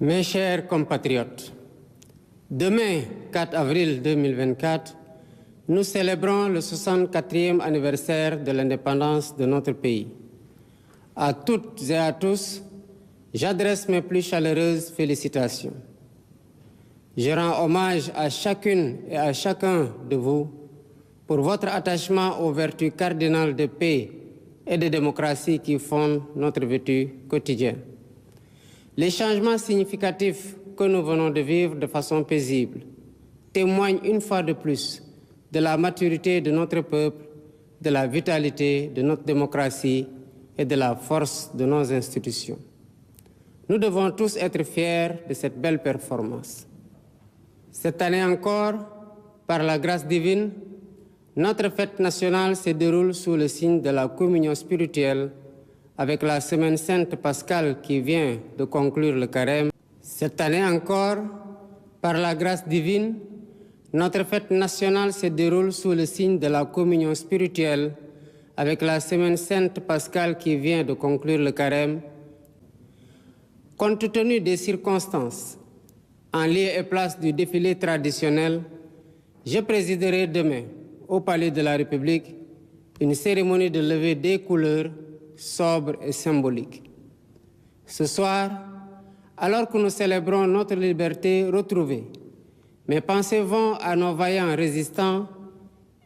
Mes chers compatriotes, demain, 4 avril 2024, nous célébrons le 64e anniversaire de l'indépendance de notre pays. À toutes et à tous, j'adresse mes plus chaleureuses félicitations. Je rends hommage à chacune et à chacun de vous pour votre attachement aux vertus cardinales de paix et de démocratie qui fondent notre vécu quotidien. Les changements significatifs que nous venons de vivre de façon paisible témoignent une fois de plus de la maturité de notre peuple, de la vitalité de notre démocratie et de la force de nos institutions. Nous devons tous être fiers de cette belle performance. Cette année encore, par la grâce divine, notre fête nationale se déroule sous le signe de la communion spirituelle avec la semaine sainte pascale qui vient de conclure le carême. Cette année encore, par la grâce divine, notre fête nationale se déroule sous le signe de la communion spirituelle avec la semaine sainte pascale qui vient de conclure le carême. Compte tenu des circonstances, en lieu et place du défilé traditionnel, je présiderai demain, au Palais de la République, une cérémonie de levée des couleurs sobre et symbolique. Ce soir, alors que nous célébrons notre liberté retrouvée, mes pensées vont à nos vaillants résistants,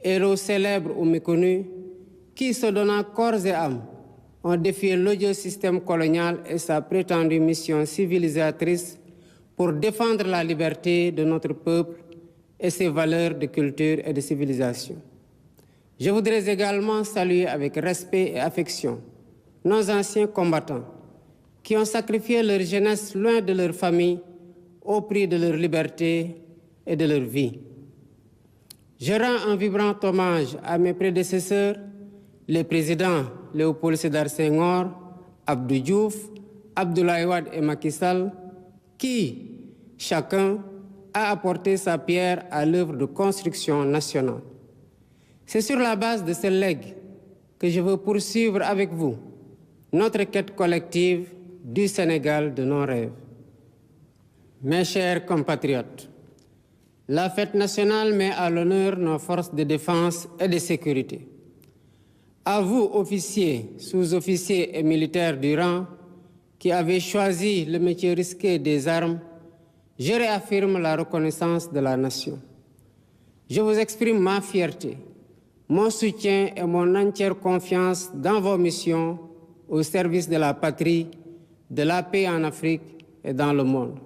héros célèbres ou méconnus, qui, se donnant corps et âme, ont défié l'odieux système colonial et sa prétendue mission civilisatrice pour défendre la liberté de notre peuple et ses valeurs de culture et de civilisation. Je voudrais également saluer avec respect et affection nos anciens combattants qui ont sacrifié leur jeunesse loin de leur famille au prix de leur liberté et de leur vie. Je rends un vibrant hommage à mes prédécesseurs, les présidents Léopold Sédar Senghor, Abdou Diouf, Abdoulaye Wade et Macky Sall, qui, chacun, a apporté sa pierre à l'œuvre de construction nationale. C'est sur la base de ce legs que je veux poursuivre avec vous notre quête collective du Sénégal de nos rêves. Mes chers compatriotes, la fête nationale met à l'honneur nos forces de défense et de sécurité. À vous, officiers, sous-officiers et militaires du rang, qui avez choisi le métier risqué des armes, je réaffirme la reconnaissance de la nation. Je vous exprime ma fierté, mon soutien et mon entière confiance dans vos missions au service de la patrie, de la paix en Afrique et dans le monde.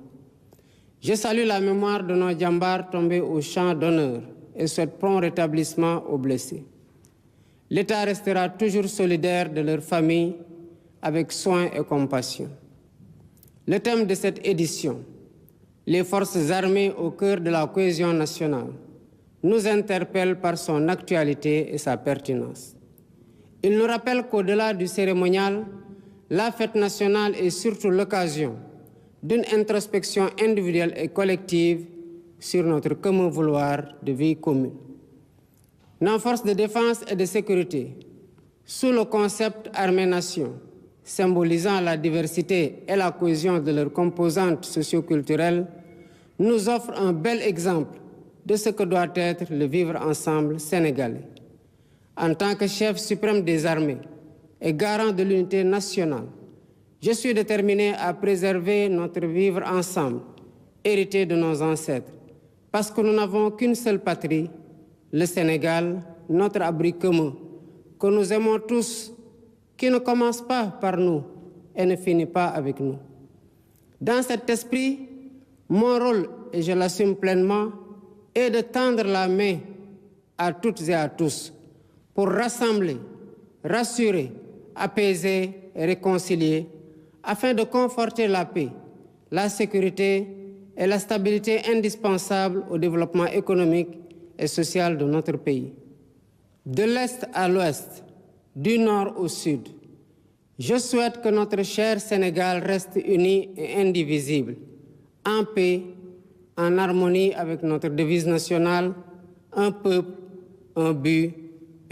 Je salue la mémoire de nos djambars tombés au champ d'honneur et souhaite prompt rétablissement aux blessés. L'État restera toujours solidaire de leurs familles avec soin et compassion. Le thème de cette édition, les forces armées au cœur de la cohésion nationale, nous interpelle par son actualité et sa pertinence. Il nous rappelle qu'au-delà du cérémonial, la fête nationale est surtout l'occasion d'une introspection individuelle et collective sur notre commun vouloir de vie commune. Nos forces de défense et de sécurité, sous le concept armée-nation, symbolisant la diversité et la cohésion de leurs composantes socioculturelles, nous offrent un bel exemple de ce que doit être le vivre ensemble sénégalais. En tant que chef suprême des armées et garant de l'unité nationale, je suis déterminé à préserver notre vivre ensemble, hérité de nos ancêtres, parce que nous n'avons qu'une seule patrie, le Sénégal, notre abri commun, que nous aimons tous, qui ne commence pas par nous et ne finit pas avec nous. Dans cet esprit, mon rôle, et je l'assume pleinement, est de tendre la main à toutes et à tous pour rassembler, rassurer, apaiser et réconcilier afin de conforter la paix, la sécurité et la stabilité indispensables au développement économique et social de notre pays. De l'Est à l'Ouest, du Nord au Sud, je souhaite que notre cher Sénégal reste uni et indivisible, en paix, en harmonie avec notre devise nationale, un peuple, un but,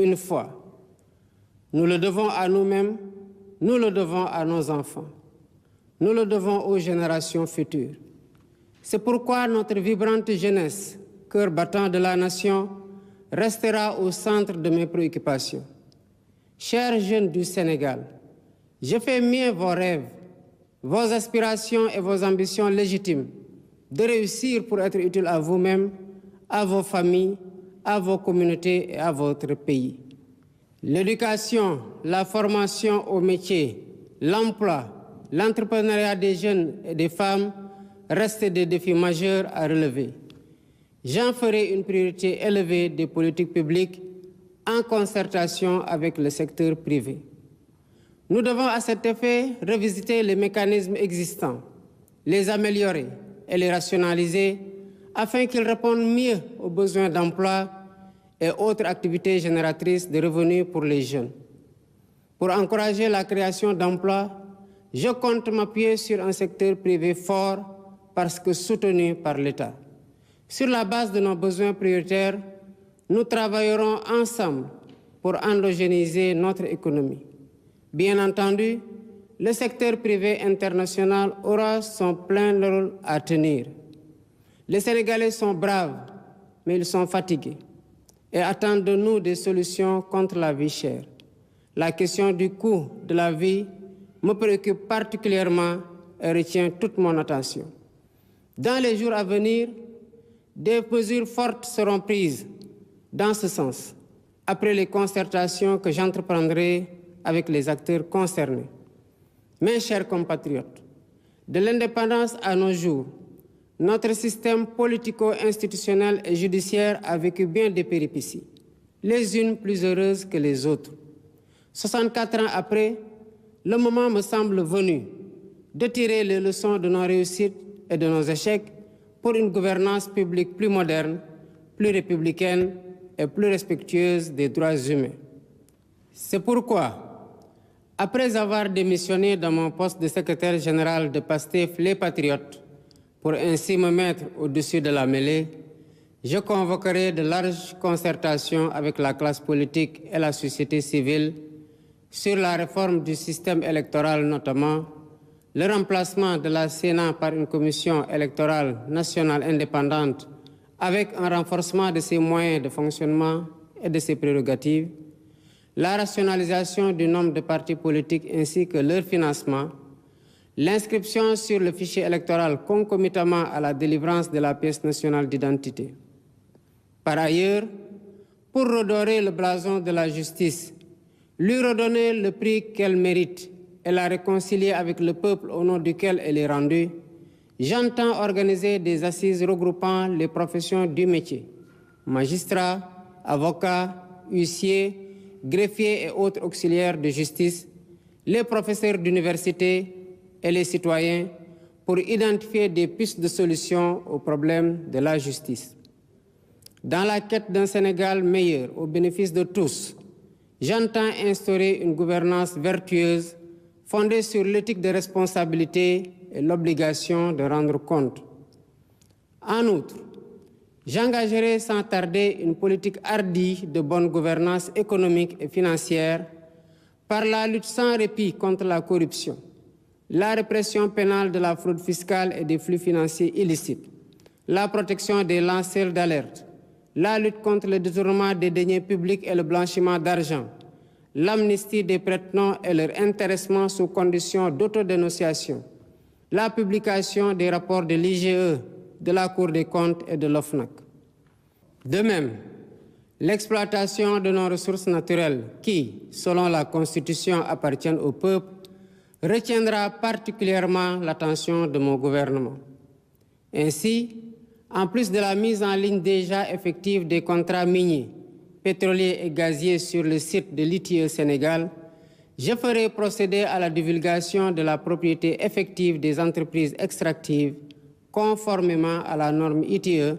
une foi. Nous le devons à nous-mêmes, nous le devons à nos enfants. Nous le devons aux générations futures. C'est pourquoi notre vibrante jeunesse, cœur battant de la nation, restera au centre de mes préoccupations. Chers jeunes du Sénégal, je fais mien vos rêves, vos aspirations et vos ambitions légitimes de réussir pour être utile à vous-même, à vos familles, à vos communautés et à votre pays. L'éducation, la formation au métier, l'emploi, l'entrepreneuriat des jeunes et des femmes restent des défis majeurs à relever. J'en ferai une priorité élevée des politiques publiques en concertation avec le secteur privé. Nous devons à cet effet revisiter les mécanismes existants, les améliorer et les rationaliser afin qu'ils répondent mieux aux besoins d'emploi et autres activités génératrices de revenus pour les jeunes. Pour encourager la création d'emplois, je compte m'appuyer sur un secteur privé fort parce que soutenu par l'État. Sur la base de nos besoins prioritaires, nous travaillerons ensemble pour endogénéiser notre économie. Bien entendu, le secteur privé international aura son plein rôle à tenir. Les Sénégalais sont braves, mais ils sont fatigués et attendent de nous des solutions contre la vie chère. La question du coût de la vie me préoccupe particulièrement et retient toute mon attention. Dans les jours à venir, des mesures fortes seront prises dans ce sens, après les concertations que j'entreprendrai avec les acteurs concernés. Mes chers compatriotes, de l'indépendance à nos jours, notre système politico-institutionnel et judiciaire a vécu bien des péripéties, les unes plus heureuses que les autres. 64 ans après, le moment me semble venu de tirer les leçons de nos réussites et de nos échecs pour une gouvernance publique plus moderne, plus républicaine et plus respectueuse des droits humains. C'est pourquoi, après avoir démissionné de mon poste de secrétaire général de PASTEF Les Patriotes, pour ainsi me mettre au-dessus de la mêlée, je convoquerai de larges concertations avec la classe politique et la société civile sur la réforme du système électoral notamment, le remplacement de la Sénat par une commission électorale nationale indépendante avec un renforcement de ses moyens de fonctionnement et de ses prérogatives, la rationalisation du nombre de partis politiques ainsi que leur financement, l'inscription sur le fichier électoral concomitamment à la délivrance de la pièce nationale d'identité. Par ailleurs, pour redorer le blason de la justice, lui redonner le prix qu'elle mérite et la réconcilier avec le peuple au nom duquel elle est rendue, j'entends organiser des assises regroupant les professions du métier, magistrats, avocats, huissiers, greffiers et autres auxiliaires de justice, les professeurs d'université et les citoyens pour identifier des pistes de solutions aux problèmes de la justice. Dans la quête d'un Sénégal meilleur au bénéfice de tous, j'entends instaurer une gouvernance vertueuse fondée sur l'éthique de responsabilité et l'obligation de rendre compte. En outre, j'engagerai sans tarder une politique hardie de bonne gouvernance économique et financière par la lutte sans répit contre la corruption, la répression pénale de la fraude fiscale et des flux financiers illicites, la protection des lanceurs d'alerte, la lutte contre le détournement des deniers publics et le blanchiment d'argent, l'amnistie des prête-noms et leur intéressement sous conditions d'autodénonciation, la publication des rapports de l'IGE, de la Cour des comptes et de l'OFNAC. De même, l'exploitation de nos ressources naturelles qui, selon la Constitution, appartiennent au peuple, retiendra particulièrement l'attention de mon gouvernement. Ainsi, en plus de la mise en ligne déjà effective des contrats miniers, pétroliers et gaziers sur le site de l'ITIE Sénégal, je ferai procéder à la divulgation de la propriété effective des entreprises extractives conformément à la norme ITIE,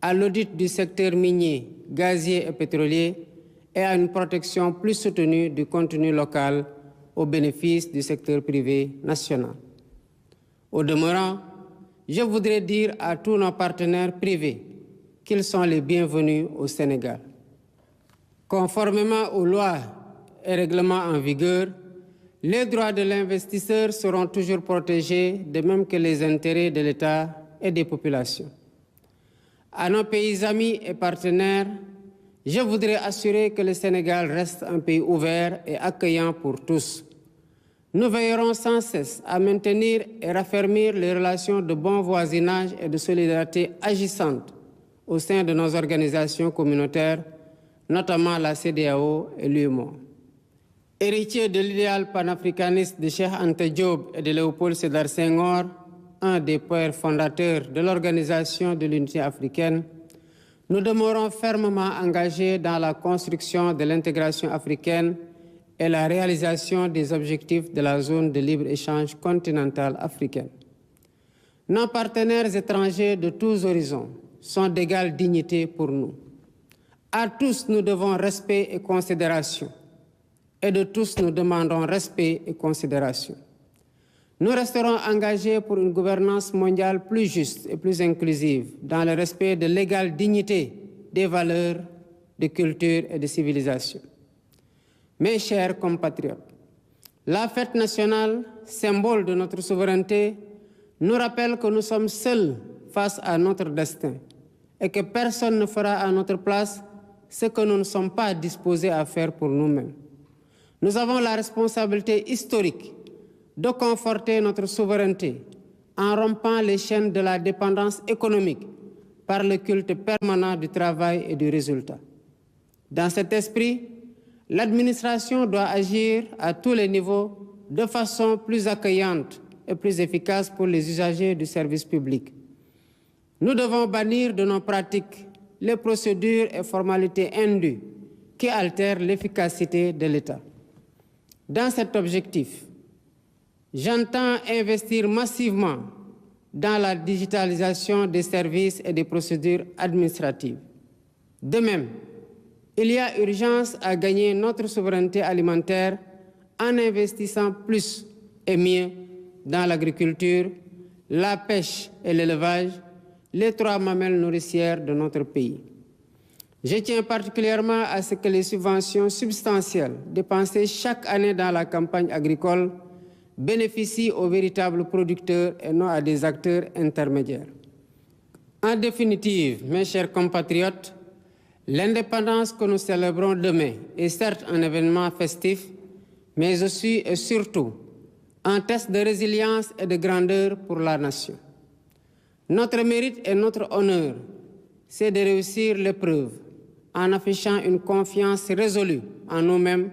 à l'audit du secteur minier, gazier et pétrolier et à une protection plus soutenue du contenu local au bénéfice du secteur privé national. Au demeurant, je voudrais dire à tous nos partenaires privés qu'ils sont les bienvenus au Sénégal. Conformément aux lois et règlements en vigueur, Les droits de l'investisseur seront toujours protégés, de même que les intérêts de l'État et des populations. À nos pays amis et partenaires, je voudrais assurer que le Sénégal reste un pays ouvert et accueillant pour tous. Nous veillerons sans cesse à maintenir et raffermir les relations de bon voisinage et de solidarité agissantes au sein de nos organisations communautaires, notamment la CEDEAO et l'UEMOA. Héritier de l'idéal panafricaniste de Cheikh Anta Diop et de Léopold Sédar Senghor, un des pères fondateurs de l'Organisation de l'Unité africaine, nous demeurons fermement engagés dans la construction de l'intégration africaine et la réalisation des objectifs de la zone de libre-échange continentale africaine. Nos partenaires étrangers de tous horizons sont d'égale dignité pour nous. À tous, nous devons respect et considération. Et de tous, nous demandons respect et considération. Nous resterons engagés pour une gouvernance mondiale plus juste et plus inclusive, dans le respect de l'égale dignité des valeurs, de culture et de civilisation. Mes chers compatriotes, la fête nationale, symbole de notre souveraineté, nous rappelle que nous sommes seuls face à notre destin et que personne ne fera à notre place ce que nous ne sommes pas disposés à faire pour nous-mêmes. Nous avons la responsabilité historique de conforter notre souveraineté en rompant les chaînes de la dépendance économique par le culte permanent du travail et du résultat. Dans cet esprit, l'administration doit agir à tous les niveaux de façon plus accueillante et plus efficace pour les usagers du service public. Nous devons bannir de nos pratiques les procédures et formalités indues qui altèrent l'efficacité de l'État. Dans cet objectif, j'entends investir massivement dans la digitalisation des services et des procédures administratives. De même, il y a urgence à gagner notre souveraineté alimentaire en investissant plus et mieux dans l'agriculture, la pêche et l'élevage, les trois mamelles nourricières de notre pays. Je tiens particulièrement à ce que les subventions substantielles dépensées chaque année dans la campagne agricole bénéficient aux véritables producteurs et non à des acteurs intermédiaires. En définitive, mes chers compatriotes, l'indépendance que nous célébrons demain est certes un événement festif, mais aussi et surtout un test de résilience et de grandeur pour la nation. Notre mérite et notre honneur, c'est de réussir l'épreuve en affichant une confiance résolue en nous-mêmes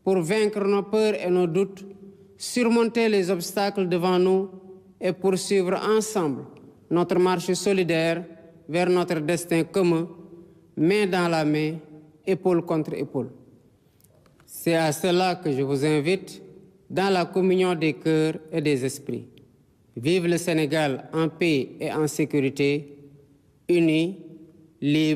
pour vaincre nos peurs et nos doutes, surmonter les obstacles devant nous et poursuivre ensemble notre marche solidaire vers notre destin commun, main dans la main, épaule contre épaule. C'est à cela que je vous invite dans la communion des cœurs et des esprits. Vive le Sénégal en paix et en sécurité, unis, libres.